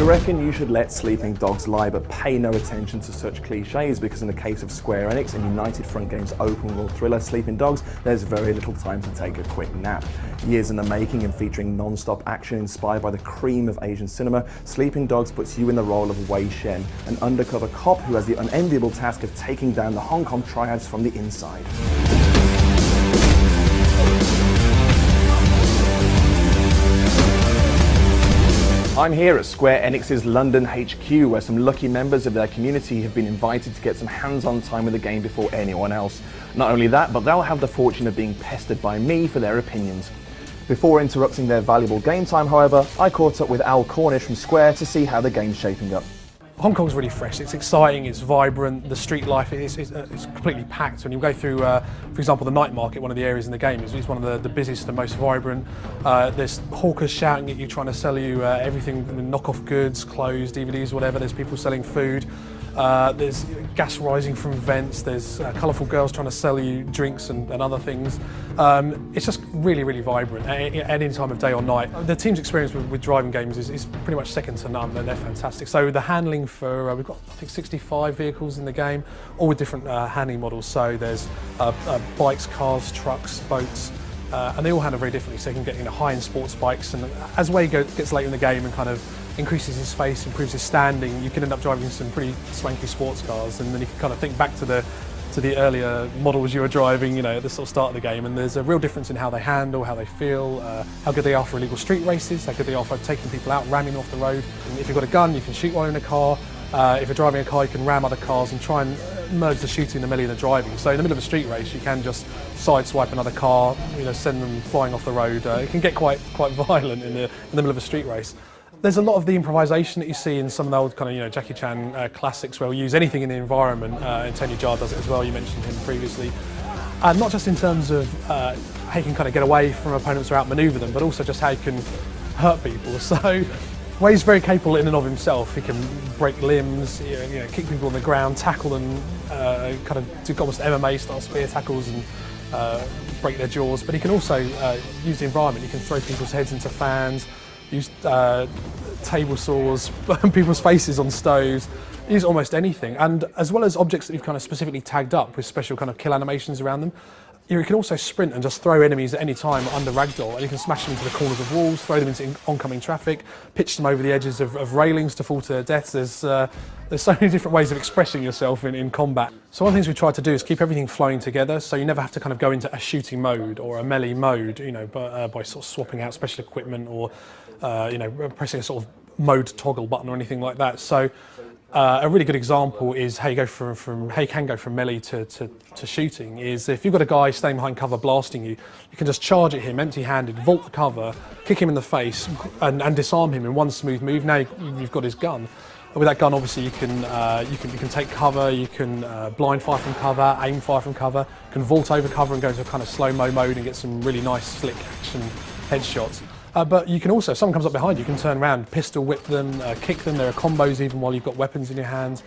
reckon you should let sleeping dogs lie, but pay no attention to such cliches, because in the case of Square Enix and United Front Games' open world thriller Sleeping Dogs, there's very little time to take a quick nap. Years in the making and featuring non-stop action inspired by the cream of Asian cinema, Sleeping Dogs puts you in the role of Wei Shen, an undercover cop who has the unenviable task of taking down the Hong Kong triads from the inside. I'm here at Square Enix's London HQ, where some lucky members of their community have been invited to get some hands-on time with the game before anyone else. Not only that, but they'll have the fortune of being pestered by me for their opinions. Before interrupting their valuable game time, however, I caught up with Al Cornish from Square to see how the game's shaping up. Hong Kong's really fresh, it's exciting, it's vibrant, the street life is completely packed. When you go through, for example, the night market, one of the areas in the game, is one of the busiest and most vibrant. There's hawkers shouting at you, trying to sell you everything, knock-off goods, clothes, DVDs, whatever. There's people selling food. There's gas rising from vents, there's colourful girls trying to sell you drinks and other things. It's just really, really vibrant at any time of day or night. The team's experience with driving games is pretty much second to none, and they're fantastic. So the handling for, we've got I think 65 vehicles in the game, all with different handling models. So there's bikes, cars, trucks, boats, and they all handle very differently. So you can get high-end sports bikes, and as Wei gets later in the game and kind of increases his space, improves his standing, you can end up driving some pretty swanky sports cars, and then you can kind of think back to the earlier models you were driving, at the sort of start of the game, and there's a real difference in how they handle, how they feel, how good they are for illegal street races, how good they are for taking people out, ramming off the road. And if you've got a gun, you can shoot while in a car. If you're driving a car, you can ram other cars and try and merge the shooting and the melee and the driving. So in the middle of a street race, you can just sideswipe another car, send them flying off the road. It can get quite violent in the middle of a street race. There's a lot of the improvisation that you see in some of the old kind of Jackie Chan classics, where we use anything in the environment, and Tony Jaa does it as well. You mentioned him previously, not just in terms of how you can kind of get away from opponents or outmaneuver them, but also just how you can hurt people. So Wei's very capable in and of himself. He can break limbs, kick people on the ground, tackle them, kind of do almost MMA style spear tackles and break their jaws. But he can also use the environment. He can throw people's heads into fans, use table saws, burn people's faces on stoves, use almost anything. And as well as objects that you've kind of specifically tagged up with special kind of kill animations around them, you can also sprint and just throw enemies at any time under ragdoll, and you can smash them into the corners of walls, throw them into oncoming traffic, pitch them over the edges of railings to fall to their deaths. There's so many different ways of expressing yourself in combat. So one of the things we try to do is keep everything flowing together, so you never have to kind of go into a shooting mode or a melee mode, by sort of swapping out special equipment or pressing a sort of mode toggle button or anything like that. So a really good example is how you can go from melee to shooting. Is if you've got a guy staying behind cover blasting you, you can just charge at him empty-handed, vault the cover, kick him in the face, and disarm him in one smooth move. Now you've got his gun. With that gun, obviously, you can take cover, you can blind fire from cover, aim fire from cover, you can vault over cover and go into a kind of slow-mo mode and get some really nice, slick action headshots. But you can also, if someone comes up behind you, can turn around, pistol whip them, kick them. There are combos even while you've got weapons in your hands.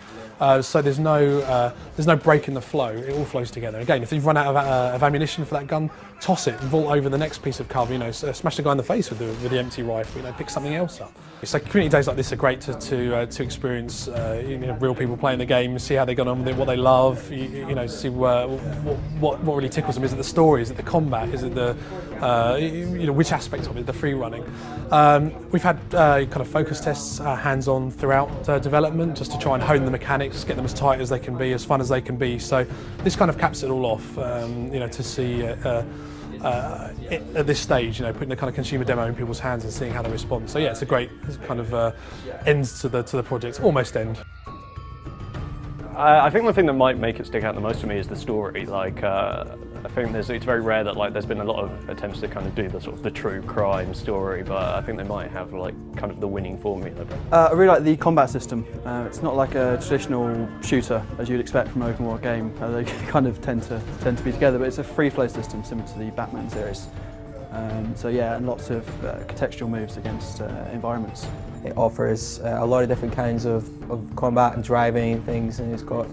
So there's no break in the flow. It all flows together. Again, if you've run out of ammunition for that gun, toss it and vault over the next piece of cover. Smash the guy in the face with the empty rifle. Pick something else up. So community days like this are great to experience. Real people playing the game, see how they got on with it, what they love. See what really tickles them. Is it the story? Is it the combat? Is it the which aspect of it? The free running. We've had kind of focus tests, hands-on throughout development, just to try and hone the mechanics, get them as tight as they can be, as fun as they can be. So this kind of caps it all off. To see. At this stage, putting the kind of consumer demo in people's hands and seeing how they respond. So yeah, it's a great kind of end to the project, almost end. I think the thing that might make it stick out the most for me is the story. I think it's very rare that there's been a lot of attempts to kind of do the true crime story, but I think they might have kind of the winning formula. I really like the combat system. It's not like a traditional shooter as you'd expect from an open world game. They kind of tend to be together, but it's a free flow system similar to the Batman series. So yeah, and lots of contextual moves against environments. It offers a lot of different kinds of combat and driving and things, and it's got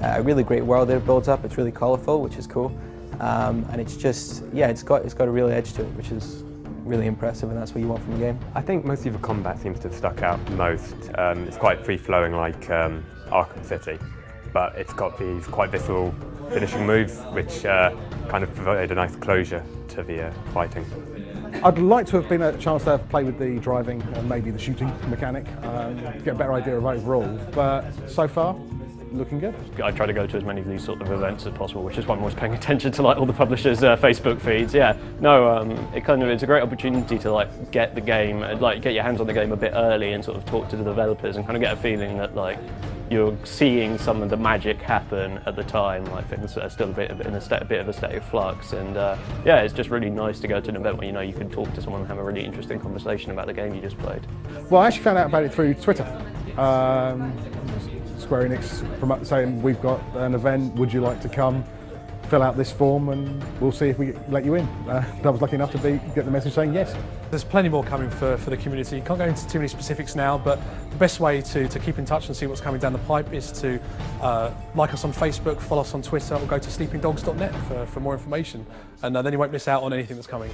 a really great world that it builds up. It's really colourful, which is cool, and it's just, yeah, it's got a real edge to it, which is really impressive, and that's what you want from a game. I think mostly the combat seems to have stuck out most. It's quite free-flowing like Arkham City, but it's got these quite visceral finishing moves which kind of provide a nice closure to the fighting. I'd like to have been a chance to have play with the driving and maybe the shooting mechanic, to get a better idea of overall, but so far, looking good. I try to go to as many of these sort of events as possible, which is why I'm always paying attention to like all the publishers' Facebook feeds. Yeah, no, it's a great opportunity to like get the game, like get your hands on the game a bit early and sort of talk to the developers and kind of get a feeling that like you're seeing some of the magic happen at the time. Like things are still a bit of a state of flux, and yeah, it's just really nice to go to an event where you know you can talk to someone and have a really interesting conversation about the game you just played. Well, I actually found out about it through Twitter. Square Enix saying we've got an event, would you like to come, fill out this form and we'll see if we let you in. I was lucky enough to get the message saying yes. There's plenty more coming for the community. Can't go into too many specifics now, but the best way to keep in touch and see what's coming down the pipe is to like us on Facebook, follow us on Twitter, or go to sleepingdogs.net for more information, and then you won't miss out on anything that's coming.